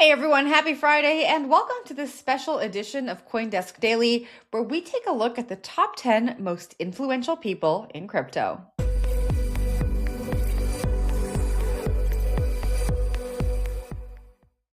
Hey everyone, happy Friday, and welcome to this special edition of CoinDesk Daily, where we take a look at the top 10 most influential people in crypto.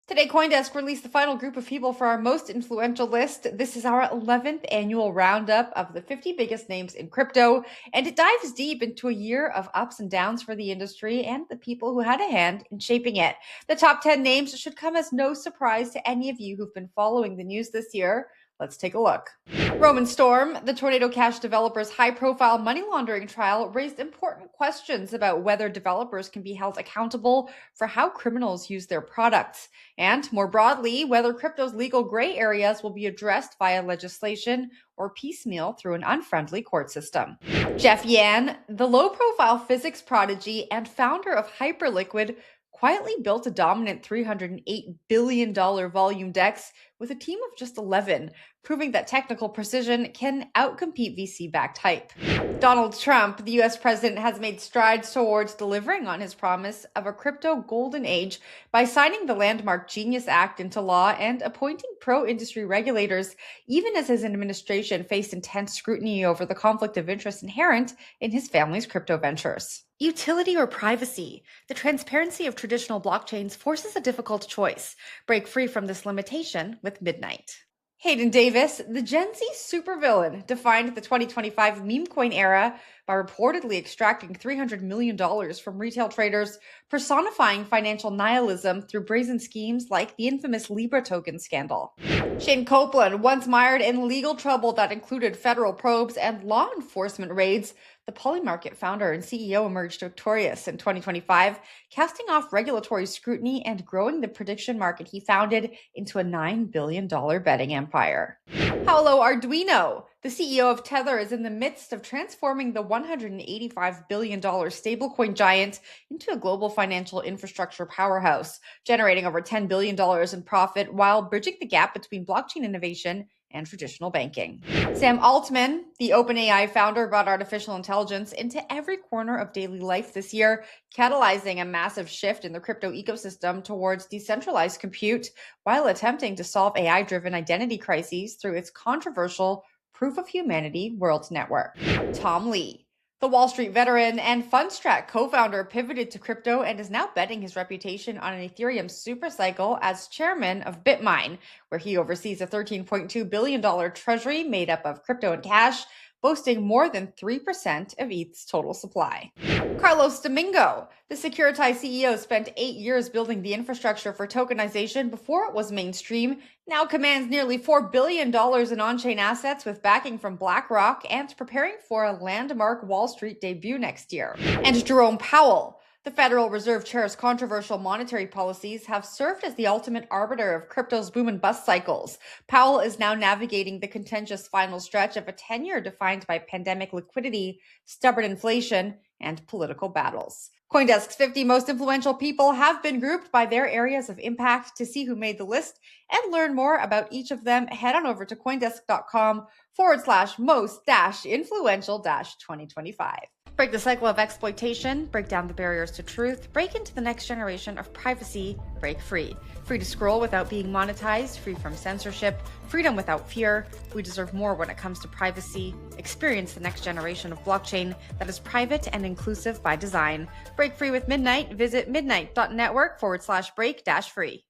Today, CoinDesk released the final group of people for our most influential list. This is our 11th annual roundup of the 50 biggest names in crypto, and it dives deep into a year of ups and downs for the industry and the people who had a hand in shaping it. The top 10 names should come as no surprise to any of you who've been following the news this year. Let's take a look. Roman Storm, the Tornado Cash developer's high-profile money laundering trial, raised important questions about whether developers can be held accountable for how criminals use their products, and more broadly, whether crypto's legal gray areas will be addressed via legislation or piecemeal through an unfriendly court system. Jeff Yan, the low-profile physics prodigy and founder of Hyperliquid, quietly built a dominant $308 billion volume DEX with a team of just 11, proving that technical precision can outcompete VC-backed hype. Donald Trump, the US president, has made strides towards delivering on his promise of a crypto golden age by signing the landmark Genius Act into law and appointing pro-industry regulators, even as his administration faced intense scrutiny over the conflict of interest inherent in his family's crypto ventures. Utility or privacy? The transparency of traditional blockchains forces a difficult choice. Break free from this limitation with Midnight. Hayden Davis, the Gen Z supervillain, defined the 2025 meme coin era by reportedly extracting $300 million from retail traders, personifying financial nihilism through brazen schemes like the infamous Libra token scandal. Shane Copeland, once mired in legal trouble that included federal probes and law enforcement raids, the Polymarket founder and CEO emerged victorious in 2025, casting off regulatory scrutiny and growing the prediction market he founded into a $9 billion betting empire. Paolo Arduino, the CEO of Tether, is in the midst of transforming the $185 billion stablecoin giant into a global financial infrastructure powerhouse, generating over $10 billion in profit while bridging the gap between blockchain innovation and traditional banking. Sam Altman, the OpenAI founder, brought artificial intelligence into every corner of daily life this year, catalyzing a massive shift in the crypto ecosystem towards decentralized compute while attempting to solve AI-driven identity crises through its controversial Proof of Humanity World Network. Tom Lee, the Wall Street veteran and Fundstrat co-founder, pivoted to crypto and is now betting his reputation on an Ethereum supercycle as chairman of BitMine, where he oversees a $13.2 billion treasury made up of crypto and cash, boasting more than 3% of ETH's total supply. Carlos Domingo, the Securitize CEO, spent 8 years building the infrastructure for tokenization before it was mainstream, now commands nearly $4 billion in on-chain assets with backing from BlackRock and preparing for a landmark Wall Street debut next year. And Jerome Powell, the Federal Reserve Chair's controversial monetary policies have served as the ultimate arbiter of crypto's boom and bust cycles. Powell is now navigating the contentious final stretch of a tenure defined by pandemic liquidity, stubborn inflation, and political battles. CoinDesk's 50 most influential people have been grouped by their areas of impact. To see who made the list and learn more about each of them, head on over to coindesk.com/most-influential-2025. Break the cycle of exploitation, break down the barriers to truth, break into the next generation of privacy, break free. Free to scroll without being monetized, free from censorship, freedom without fear. We deserve more when it comes to privacy. Experience the next generation of blockchain that is private and inclusive by design. Break free with Midnight. Visit midnight.network/break-free.